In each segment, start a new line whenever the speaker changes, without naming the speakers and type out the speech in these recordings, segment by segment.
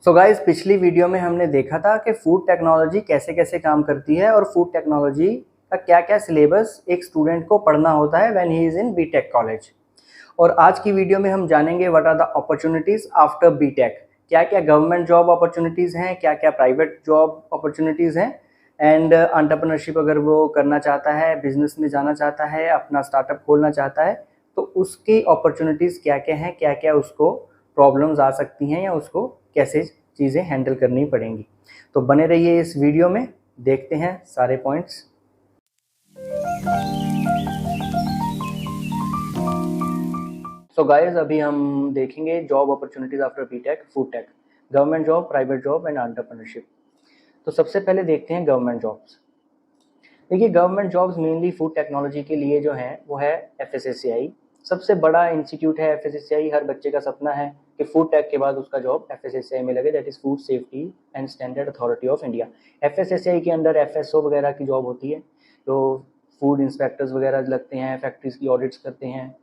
So guys, पिछली video में हमने देखा था कि फूड टेक्नोलॉजी कैसे कैसे काम करती है और फूड टेक्नोलॉजी का क्या क्या सिलेबस एक स्टूडेंट को पढ़ना होता है when he is in BTech college. और आज की वीडियो में हम जानेंगे what are the opportunities after BTech. क्या क्या गवर्नमेंट जॉब अपॉर्चुनिटीज़ हैं, क्या क्या प्राइवेट जॉब अपॉर्चुनिटीज़ हैं, एंड एंटरप्रेन्योरशिप अगर वो करना चाहता है, बिजनेस में जाना चाहता है, अपना स्टार्टअप खोलना चाहता है, तो उसकी अपॉर्चुनिटीज़ क्या क्या हैं, क्या क्या उसको प्रॉब्लम्स आ सकती हैं या उसको कैसे चीज़ें हैंडल करनी पड़ेंगी। तो बने रहिए इस वीडियो में, देखते हैं सारे पॉइंट्स। सो गाइस, अभी हम देखेंगे job opportunities after BTech, food tech, government job, private job and entrepreneurship. तो सबसे पहले देखते हैं गवर्नमेंट जॉब्स। देखिए, government jobs mainly food technology के लिए जो है वो है FSSAI। सबसे बड़ा इंस्टीट्यूट है FSSAI। हर बच्चे का सपना है कि फूड टेक के बाद उसका जॉब FSSAI में लगे, that is food safety and standard authority of India. FSSAI के अंडर FSO वगैरह की जॉब होती है, तो फूड इंस्पेक्टर्स वगैरह लगते हैं, फैक्ट्रीज की ऑडिट्स करते हैं,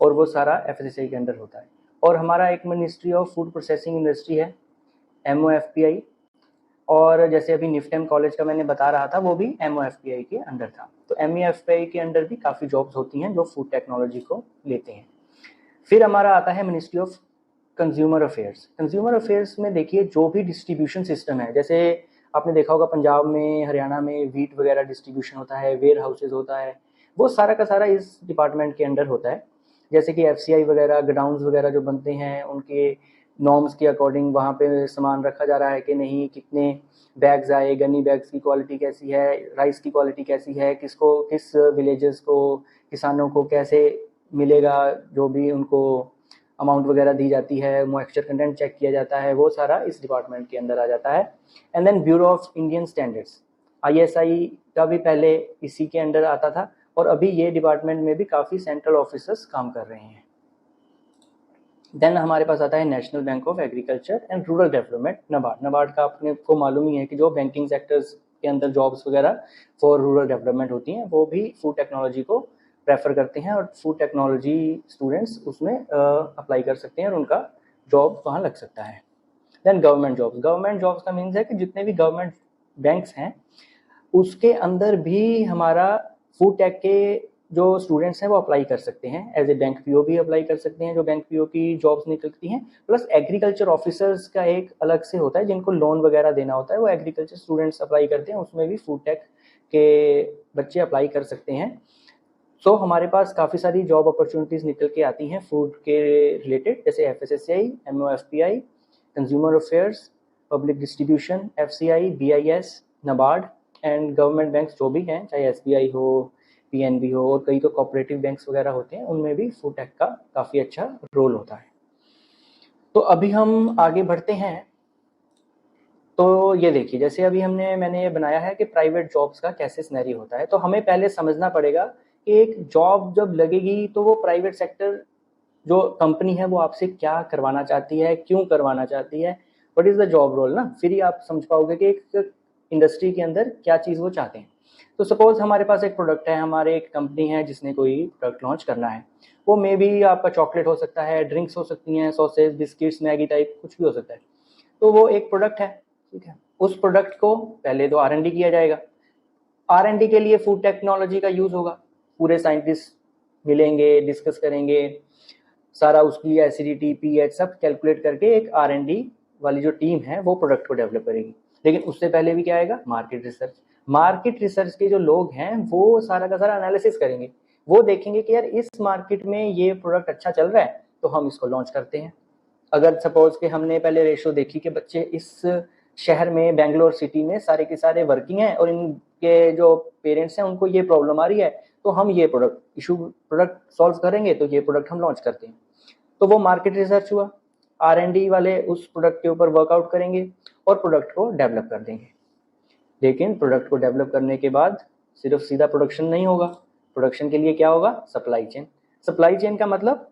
और वो सारा FSSAI के अंडर होता है। और हमारा एक ministry of food processing industry है, MOFPI। और जैसे अभी निफ्टेम कॉलेज का मैंने बता रहा था, वो भी MOFPI के अंडर था। तो MOFPI के अंडर भी काफ़ी जॉब्स होती हैं जो फूड टेक्नोलॉजी को लेते हैं। फिर हमारा आता है ministry of consumer affairs. Consumer affairs में देखिए, जो भी डिस्ट्रीब्यूशन सिस्टम है, जैसे आपने देखा होगा पंजाब में, हरियाणा में वीट वगैरह डिस्ट्रीब्यूशन होता है, वेयर हाउसेज होता है, वो सारा का सारा इस डिपार्टमेंट के अंडर होता है। जैसे कि FCI वगैरह, गोडाउन्स वगैरह जो बनते हैं, उनके नॉर्म्स के अकॉर्डिंग वहाँ पे सामान रखा जा रहा है कि नहीं, कितने बैग्स आए, गनी बैग्स की क्वालिटी कैसी है, राइस की क्वालिटी कैसी है, किसको, किस विलेजेस को, किसानों को कैसे मिलेगा, जो भी उनको अमाउंट वगैरह दी जाती है, मॉइस्चर कंटेंट चेक किया जाता है, वो सारा इस डिपार्टमेंट के अंदर आ जाता है। And then bureau of Indian standards, ISI का भी पहले इसी के अंडर आता था, और अभी ये डिपार्टमेंट में भी काफ़ी सेंट्रल ऑफिसर्स काम कर रहे हैं। देन हमारे पास आता है national bank of agriculture and rural development, NABARD. NABARD का अपने को मालूम ही है कि जो बैंकिंग सेक्टर्स के अंदर जॉब्स वगैरह फॉर रूरल डेवलपमेंट होती हैं, वो भी फूड टेक्नोलॉजी को प्रेफर करते हैं, और फूड टेक्नोलॉजी स्टूडेंट्स उसमें अप्लाई कर सकते हैं और उनका जॉब वहाँ लग सकता है। Then government jobs. Government jobs का मीन्स है कि जितने भी गवर्नमेंट बैंक्स हैं उसके अंदर भी हमारा फूड टेक के जो स्टूडेंट्स हैं वो अप्लाई कर सकते हैं। एज ए बैंक PO भी अप्लाई कर सकते हैं, जो बैंक PO की जॉब्स निकलती हैं। प्लस एग्रीकल्चर ऑफिसर्स का एक अलग से होता है, जिनको लोन वगैरह देना होता है, वो एग्रीकल्चर स्टूडेंट्स अप्लाई करते हैं, उसमें भी फूड टेक के बच्चे अप्लाई कर सकते हैं। सो हमारे पास काफ़ी सारी जॉब अपॉर्चुनिटीज़ निकल के आती हैं फूड के रिलेटेड, जैसे FSSAI, MOFPI, consumer affairs, public distribution, FCI, BIS, NABARD and government banks जो भी हैं, चाहे SBI हो, PNB हो, और कई तो कोऑपरेटिव बैंक्स वगैरह होते हैं, उनमें भी फूड टेक का काफ़ी अच्छा रोल होता है। तो अभी हम आगे बढ़ते हैं। तो ये देखिए, जैसे अभी मैंने ये बनाया है कि प्राइवेट जॉब्स का कैसे सिनेरियो होता है। तो हमें पहले समझना पड़ेगा कि एक जॉब जब लगेगी तो वो प्राइवेट सेक्टर जो कंपनी है वो आपसे क्या करवाना चाहती है, क्यों करवाना चाहती है, what is the job role ना, फिर ही आप समझ पाओगे कि एक इंडस्ट्री के अंदर क्या चीज़ वो चाहते हैं। तो सपोज हमारे पास एक प्रोडक्ट है, हमारे एक कंपनी है जिसने कोई प्रोडक्ट लॉन्च करना है। वो मे बी आपका चॉकलेट हो सकता है, ड्रिंक्स हो सकती हैं, सॉसेज, बिस्किट्स, मैगी टाइप कुछ भी हो सकता है। तो वो एक प्रोडक्ट है, ठीक है। उस प्रोडक्ट को पहले तो R&D किया जाएगा। R&D के लिए फूड टेक्नोलॉजी का यूज़ होगा, पूरे साइंटिस्ट मिलेंगे, डिस्कस करेंगे, सारा उसकी एसिडिटी, pH सब कैलकुलेट करके एक R&D वाली जो टीम है वो प्रोडक्ट को डेवलप करेगी। लेकिन उससे पहले भी क्या आएगा, मार्केट रिसर्च। मार्केट रिसर्च के जो लोग हैं वो सारा का सारा एनालिसिस करेंगे, वो देखेंगे कि यार इस मार्केट में ये प्रोडक्ट अच्छा चल रहा है तो हम इसको लॉन्च करते हैं। अगर सपोज कि हमने पहले रेशो देखी कि बच्चे इस शहर में, बेंगलोर सिटी में सारे के सारे वर्किंग हैं और इनके जो पेरेंट्स हैं उनको ये प्रॉब्लम आ रही है, तो हम ये प्रोडक्ट सॉल्व करेंगे, तो ये प्रोडक्ट हम लॉन्च करते हैं। तो वो मार्केट रिसर्च हुआ। R&D वाले उस प्रोडक्ट के ऊपर वर्कआउट करेंगे और प्रोडक्ट को डेवलप कर देंगे। लेकिन प्रोडक्ट को डेवलप करने के बाद सिर्फ सीधा प्रोडक्शन नहीं होगा। प्रोडक्शन के लिए क्या होगा, सप्लाई चेन। सप्लाई चेन का मतलब,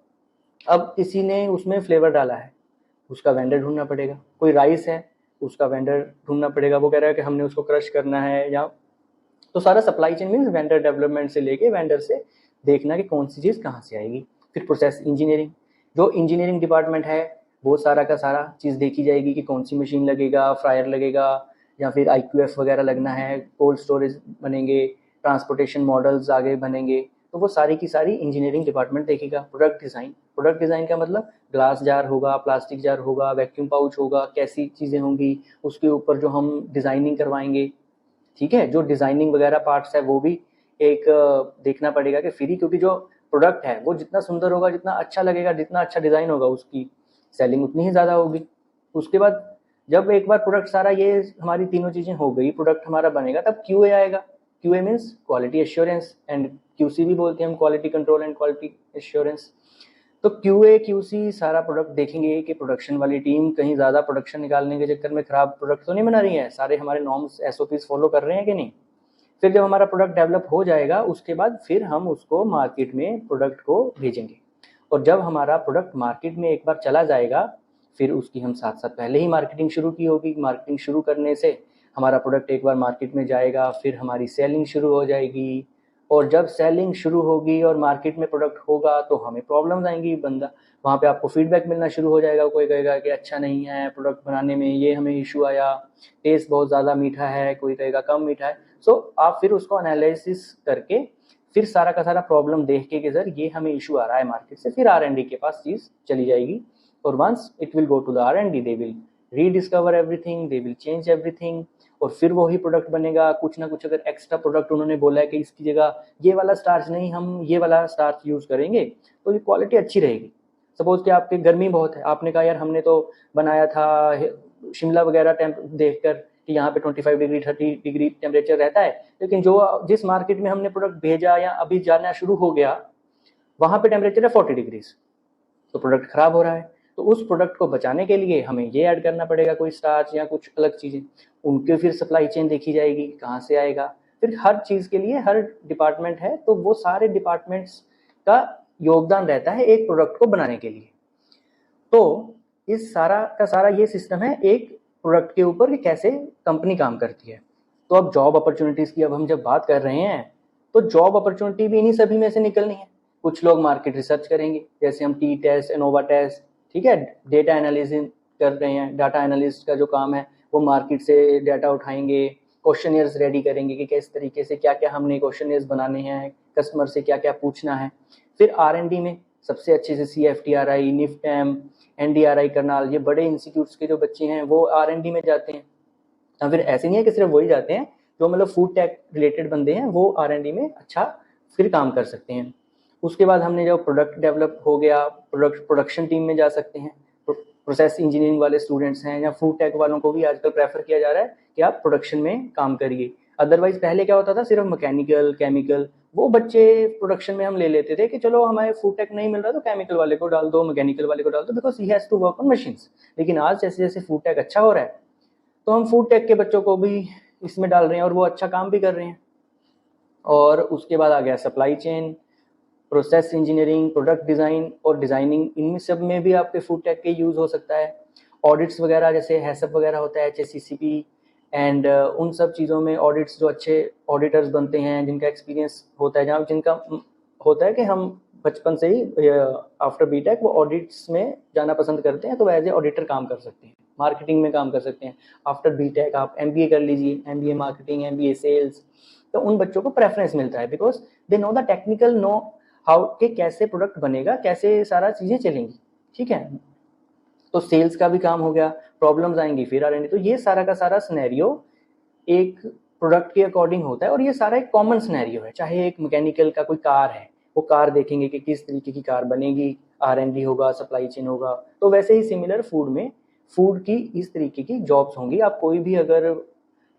अब किसी ने उसमें फ्लेवर डाला है, उसका वेंडर ढूंढना पड़ेगा। कोई राइस है, उसका वेंडर ढूंढना पड़ेगा। वो कह रहा है कि हमने उसको क्रश करना है, या तो सारा supply chain means vendor development से लेके वेंडर से देखना कि कौन सी चीज़ कहाँ से आएगी। फिर प्रोसेस इंजीनियरिंग, जो इंजीनियरिंग डिपार्टमेंट है वो सारा का सारा चीज़ देखी जाएगी कि कौन सी मशीन लगेगा, फ्रायर लगेगा या फिर IQF वगैरह लगना है, कोल्ड स्टोरेज बनेंगे, ट्रांसपोर्टेशन मॉडल्स आगे बनेंगे, तो वो सारी की सारी इंजीनियरिंग डिपार्टमेंट देखेगा। प्रोडक्ट डिज़ाइन का मतलब ग्लास जार होगा, प्लास्टिक जार होगा, वैक्यूम पाउच होगा, कैसी चीज़ें होंगी, उसके ऊपर जो हम डिज़ाइनिंग करवाएंगे, ठीक है, जो डिज़ाइनिंग वगैरह पार्ट्स है वो भी एक देखना पड़ेगा कि फ्री, क्योंकि जो प्रोडक्ट है वो जितना सुंदर होगा, जितना अच्छा लगेगा, जितना अच्छा डिज़ाइन होगा, उसकी सेलिंग उतनी ही ज़्यादा होगी। उसके बाद जब एक बार प्रोडक्ट सारा ये हमारी तीनों चीज़ें हो गई, प्रोडक्ट हमारा बनेगा, तब QA आएगा। QA means quality assurance, and QC भी बोलते हैं हम, quality control and quality assurance. तो QA QC सारा प्रोडक्ट देखेंगे कि प्रोडक्शन वाली टीम कहीं ज़्यादा प्रोडक्शन निकालने के चक्कर में ख़राब प्रोडक्ट तो नहीं बना रही है, सारे हमारे नॉर्म्स SOPs फॉलो कर रहे हैं कि नहीं। फिर जब हमारा प्रोडक्ट डेवलप हो जाएगा, उसके बाद फिर हम उसको मार्केट में प्रोडक्ट को भेजेंगे, और जब हमारा प्रोडक्ट मार्केट में एक बार चला जाएगा, फिर उसकी हम साथ साथ पहले ही मार्केटिंग शुरू की होगी। मार्केटिंग शुरू करने से हमारा प्रोडक्ट एक बार मार्केट में जाएगा, फिर हमारी सेलिंग शुरू हो जाएगी, और जब सेलिंग शुरू होगी और मार्केट में प्रोडक्ट होगा तो हमें प्रॉब्लम्स आएंगी। बंदा वहाँ पे आपको फीडबैक मिलना शुरू हो जाएगा, कोई कहेगा कि अच्छा नहीं है प्रोडक्ट बनाने में, ये हमें इशू आया, टेस्ट बहुत ज़्यादा मीठा है, कोई कहेगा कम मीठा है। सो आप फिर उसको एनालिसिस करके फिर सारा का सारा प्रॉब्लम देख के कि सर ये हमें इशू आ रहा है मार्केट से, फिर R&D के पास चीज़ चली जाएगी, और once it will go to the R&D, they will rediscover everything, they will change everything, और फिर वही प्रोडक्ट बनेगा। कुछ ना कुछ अगर एक्स्ट्रा प्रोडक्ट उन्होंने बोला है कि इसकी जगह ये वाला स्टार्च नहीं, हम ये वाला स्टार्च यूज़ करेंगे, तो ये क्वालिटी अच्छी रहेगी। सपोज कि आपके गर्मी बहुत है, आपने कहा यार हमने तो बनाया था शिमला वगैरह टेम्प देख कर कि यहाँ पे 25 डिग्री 30 डिग्री टेम्परेचर रहता है, लेकिन जिस मार्केट में हमने प्रोडक्ट भेजा या अभी जाना शुरू हो गया, वहाँ पे टेम्परेचर है 40 डिग्रीज, तो प्रोडक्ट खराब हो रहा है। तो उस प्रोडक्ट को बचाने के लिए हमें ये ऐड करना पड़ेगा, कोई स्टार्च या कुछ अलग चीज़ें। उनके फिर सप्लाई चेन देखी जाएगी कहाँ से आएगा, फिर हर चीज़ के लिए हर डिपार्टमेंट है, तो वो सारे डिपार्टमेंट्स का योगदान रहता है एक प्रोडक्ट को बनाने के लिए। तो इस सारा का सारा ये सिस्टम है एक प्रोडक्ट के ऊपर कि कैसे कंपनी काम करती है। तो अब जॉब अपॉर्चुनिटीज़ की अब हम जब बात कर रहे हैं, तो जॉब अपॉर्चुनिटी भी इन्हीं सभी में से निकलनी है। कुछ लोग मार्केट रिसर्च करेंगे, जैसे हम टी-टेस्ट, एनोवा टेस्ट, ठीक है, डेटा एनालिसिस कर रहे हैं, डाटा एनालिस्ट का जो काम है वो मार्केट से डाटा उठाएंगे, क्वेश्चनियर्स रेडी करेंगे कि किस तरीके से क्या क्या हमने क्वेश्चनियर्स बनाने हैं, कस्टमर से क्या क्या पूछना है। फिर R&D में सबसे अच्छे से CFTRI, NIFTM, NDRI करनाल, ये बड़े इंस्टीट्यूट्स के जो बच्चे हैं वो R&D में जाते हैं। या फिर ऐसे नहीं है कि सिर्फ वही जाते हैं, जो मतलब फूड टेक रिलेटेड बंदे हैं वो R&D में अच्छा फिर काम कर सकते हैं। उसके बाद हमने जब प्रोडक्ट डेवलप हो गया, प्रोडक्शन टीम में जा सकते हैं। प्रोसेस इंजीनियरिंग वाले स्टूडेंट्स हैं या फूड टेक वालों को भी आजकल प्रेफर किया जा रहा है कि आप प्रोडक्शन में काम करिए। अदरवाइज पहले क्या होता था, सिर्फ मैकेनिकल, केमिकल, वो बच्चे प्रोडक्शन में हम ले लेते थे कि चलो हमारे फूड टेक नहीं मिल रहा तो केमिकल वाले को डाल दो, मैकेनिकल वाले को डाल दो, because he has to work on machines. लेकिन आज जैसे जैसे फूड टेक अच्छा हो रहा है, तो हम फूड टेक के बच्चों को भी इसमें डाल रहे हैं और वो अच्छा काम भी कर रहे हैं। और उसके बाद आ गया supply chain, process engineering, product design और डिज़ाइनिंग, इनमें सब में भी आपके फूड टेक के यूज़ हो सकता है। ऑडिट्स वगैरह जैसे हैसअप वगैरह होता है, HACCP, एंड उन सब चीज़ों में ऑडिट्स, जो अच्छे ऑडिटर्स बनते हैं जिनका एक्सपीरियंस होता है, जहाँ जिनका होता है कि हम बचपन से ही आफ्टर बीटेक वो ऑडिट्स में जाना पसंद करते हैं, तो एज ए ऑडिटर काम कर सकते हैं, मार्केटिंग में काम कर सकते हैं। आफ्टर बीटेक आप MBA कर लीजिए, MBA मार्केटिंग, MBA सेल्स, तो उन बच्चों को प्रेफरेंस मिलता है because they know the technical, know how के कैसे प्रोडक्ट बनेगा, कैसे सारा चीज़ें चलेंगी, ठीक है। तो सेल्स का भी काम हो गया, प्रॉब्लम्स आएंगी फिर R&D। तो ये सारा का सारा सिनेरियो एक प्रोडक्ट के अकॉर्डिंग होता है, और ये सारा एक कॉमन सिनेरियो है। चाहे एक मैकेनिकल का कोई कार है, वो कार देखेंगे कि किस तरीके की कार बनेगी, R&D होगा, सप्लाई चेन होगा। तो वैसे ही सिमिलर फूड में, फूड की इस तरीके की जॉब्स होंगी। आप कोई भी अगर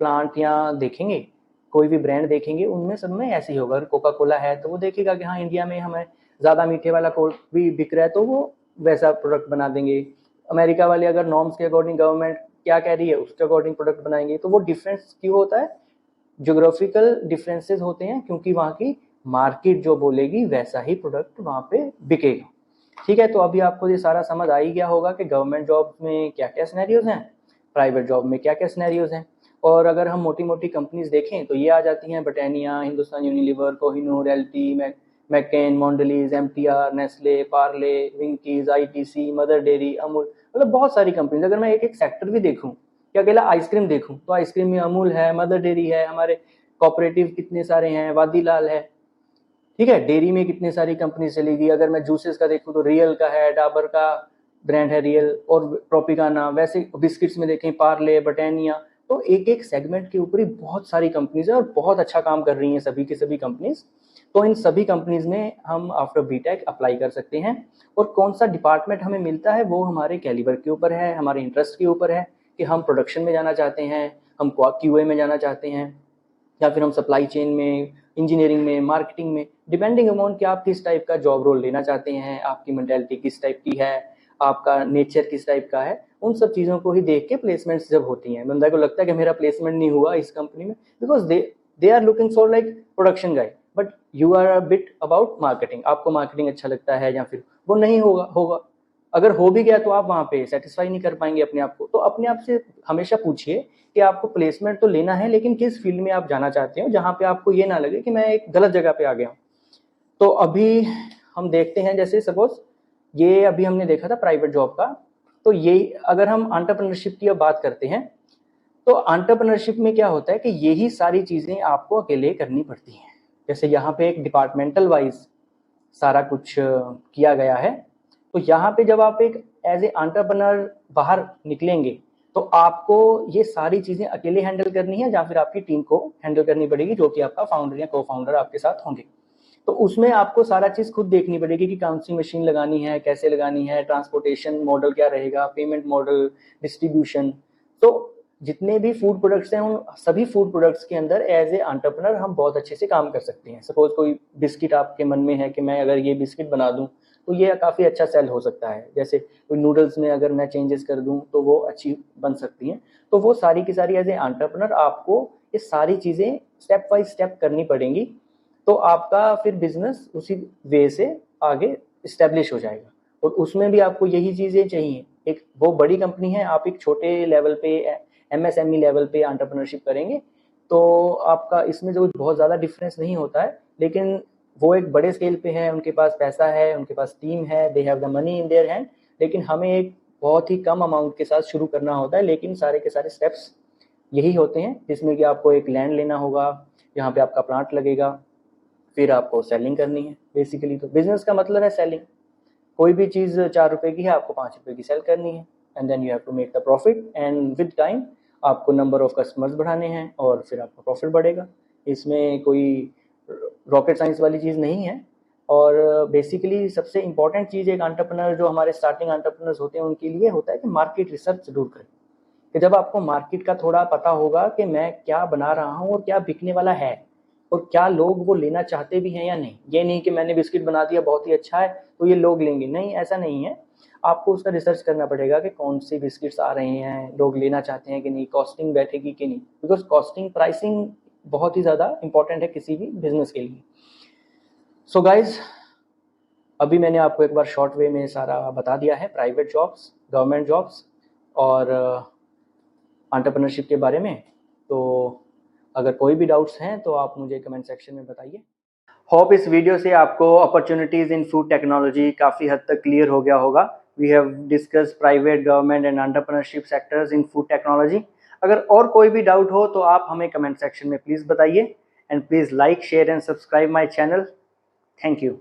प्लांट या देखेंगे, कोई भी ब्रांड देखेंगे, उनमें सब में ऐसे ही होगा। अगर कोका कोला है तो वो देखेगा कि हाँ इंडिया में हमें ज़्यादा मीठे वाला कोक भी बिक रहा है, तो वो वैसा प्रोडक्ट बना देंगे। अमेरिका वाले अगर नॉर्म्स के अकॉर्डिंग गवर्नमेंट क्या कह रही है उसके अकॉर्डिंग प्रोडक्ट बनाएंगे। तो वो डिफरेंस क्यों होता है, ज्योग्राफिकल डिफरेंसेस होते हैं, क्योंकि वहाँ की मार्केट जो बोलेगी वैसा ही प्रोडक्ट वहाँ पे बिकेगा, ठीक है। तो अभी आपको ये सारा समझ आ ही गया होगा कि गवर्नमेंट जॉब में क्या क्या सिनेरियोज हैं, प्राइवेट जॉब में क्या क्या सिनेरियोज हैं। और अगर हम मोटी मोटी कंपनीज देखें तो ये आ जाती हैं Britannia, Hindustan Unilever, Kohinoor, LT, McCain, Mondelez, MTR, Nestle, Parle, Winkies, ITC, Mother Dairy, Amul. मतलब बहुत सारी कंपनीज। अगर मैं एक एक सेक्टर भी देखूं कि अकेला आइसक्रीम देखूं तो आइसक्रीम में अमूल है, मदर डेयरी है, हमारे कोऑपरेटिव कितने सारे हैं, वादीलाल है, ठीक है। डेयरी में कितनी सारी कंपनी चलेगी। अगर मैं जूसेस का देखूं तो रियल का है, डाबर का ब्रांड है रियल, और ट्रॉपिकाना। वैसे बिस्किट्स में देखें पार्ले, ब्रिटानिया। तो एक एक सेगमेंट के ऊपर ही बहुत सारी कंपनीज है और बहुत अच्छा काम कर रही हैं सभी की सभी कंपनीज। तो इन सभी कंपनीज में हम आफ्टर बीटेक अप्लाई कर सकते हैं। और कौन सा डिपार्टमेंट हमें मिलता है वो हमारे कैलिबर के ऊपर है, हमारे इंटरेस्ट के ऊपर है कि हम प्रोडक्शन में जाना चाहते हैं, हम क्यूए में जाना चाहते हैं, या फिर हम सप्लाई चेन में, इंजीनियरिंग में, मार्केटिंग में, डिपेंडिंग अमॉन कि आप किस टाइप का जॉब रोल लेना चाहते हैं, आपकी मेंटालिटी किस टाइप की है, आपका नेचर किस टाइप का है। उन सब चीज़ों को ही देख के प्लेसमेंट्स जब होती हैं, बंदा को लगता है कि मेरा प्लेसमेंट नहीं हुआ इस कंपनी में, because they are looking for like production guy, but you are a bit about marketing, आपको मार्केटिंग अच्छा लगता है, या फिर वो नहीं होगा होगा अगर हो भी गया तो आप वहाँ पे सेटिस्फाई नहीं कर पाएंगे अपने आप को। तो अपने आप से हमेशा पूछिए कि आपको प्लेसमेंट तो लेना है, लेकिन किस फील्ड में आप जाना चाहते हो, जहाँ पे आपको ये ना लगे कि मैं एक गलत जगह पे आ गया हूँ। तो अभी हम देखते हैं, जैसे सपोज ये अभी हमने देखा था प्राइवेट जॉब का, तो ये अगर हम एंटरप्रेन्योरशिप की अब बात करते हैं, तो एंटरप्रेन्योरशिप में क्या होता है कि यही सारी चीज़ें आपको अकेले करनी पड़ती हैं। जैसे यहाँ पे एक डिपार्टमेंटल वाइज सारा कुछ किया गया है। तो यहाँ पे जब आप एक एज ए एंटरप्रेन्योर बाहर निकलेंगे तो आपको ये सारी चीज़ें अकेले हैंडल करनी है, या फिर आपकी टीम को हैंडल करनी पड़ेगी, जो कि आपका फाउंडर या को फाउंडर आपके साथ होंगे। तो उसमें आपको सारा चीज़ खुद देखनी पड़ेगी कि कौन सी मशीन लगानी है, कैसे लगानी है, ट्रांसपोर्टेशन मॉडल क्या रहेगा, पेमेंट मॉडल, डिस्ट्रीब्यूशन। तो जितने भी फूड प्रोडक्ट्स हैं उन सभी फूड प्रोडक्ट्स के अंदर एज ए एंटरप्रेन्योर हम बहुत अच्छे से काम कर सकते हैं। सपोज कोई बिस्किट आपके मन में है कि मैं अगर ये बिस्किट बना दूं तो ये काफ़ी अच्छा सेल हो सकता है। जैसे कोई नूडल्स में अगर मैं चेंजेस कर दूं तो वो अच्छी बन सकती हैं। तो वो सारी की सारी एज ए एंटरप्रेन्योर आपको ये सारी चीज़ें स्टेप बाय स्टेप करनी पड़ेंगी। तो आपका फिर बिजनेस उसी वे से आगे इस्टेब्लिश हो जाएगा। और उसमें भी आपको यही चीज़ें चाहिए। एक वो बड़ी कंपनी है, आप एक छोटे लेवल पे एमएसएमई लेवल पे एंटरप्रेन्योरशिप करेंगे तो आपका इसमें जो बहुत ज़्यादा डिफरेंस नहीं होता है। लेकिन वो एक बड़े स्केल पे है, उनके पास पैसा है, उनके पास टीम है, they have the money in their hand. लेकिन हमें एक बहुत ही कम अमाउंट के साथ शुरू करना होता है, लेकिन सारे के सारे स्टेप्स यही होते हैं, जिसमें कि आपको एक लैंड लेना होगा, यहाँ पे आपका प्लांट लगेगा, फिर आपको सेलिंग करनी है। बेसिकली तो बिजनेस का मतलब है सेलिंग। कोई भी चीज़ 4 रुपए की है, आपको 5 रुपए की सेल करनी है, and then you have to make the profit, and with time आपको नंबर ऑफ कस्टमर्स बढ़ाने हैं और फिर आपका प्रॉफिट बढ़ेगा। इसमें कोई रॉकेट साइंस वाली चीज़ नहीं है। और बेसिकली सबसे इंपॉर्टेंट चीज़ एक एंटरप्रेन्योर, जो हमारे स्टार्टिंग एंटरप्रेन्योर्स होते हैं उनके लिए होता है कि मार्केट रिसर्च जरूर करें। कि जब आपको मार्केट का थोड़ा पता होगा कि मैं क्या बना रहा हूँ और क्या बिकने वाला है और क्या लोग वो लेना चाहते भी हैं या नहीं। ये नहीं कि मैंने बिस्किट बना दिया बहुत ही अच्छा है तो ये लोग लेंगे, नहीं, ऐसा नहीं है। आपको उसका रिसर्च करना पड़ेगा कि कौन से बिस्किट्स आ रहे हैं, लोग लेना चाहते हैं कि नहीं, कॉस्टिंग बैठेगी कि नहीं, बिकॉज कॉस्टिंग प्राइसिंग बहुत ही ज़्यादा इंपॉर्टेंट है किसी भी बिजनेस के लिए। सो गाइज, अभी मैंने आपको एक बार शॉर्ट वे में सारा बता दिया है प्राइवेट जॉब्स, गवर्नमेंट जॉब्स और एंटरप्रेन्योरशिप के बारे में। तो अगर कोई भी डाउट्स हैं तो आप मुझे कमेंट सेक्शन में बताइए। होप इस वीडियो से आपको अपॉर्चुनिटीज़ इन फूड टेक्नोलॉजी काफ़ी हद तक क्लियर हो गया होगा। We have discuss private, government and entrepreneurship sectors in food technology. अगर और कोई भी डाउट हो तो आप हमें कमेंट सेक्शन में प्लीज़ बताइए, and please like, share and subscribe my channel. Thank you.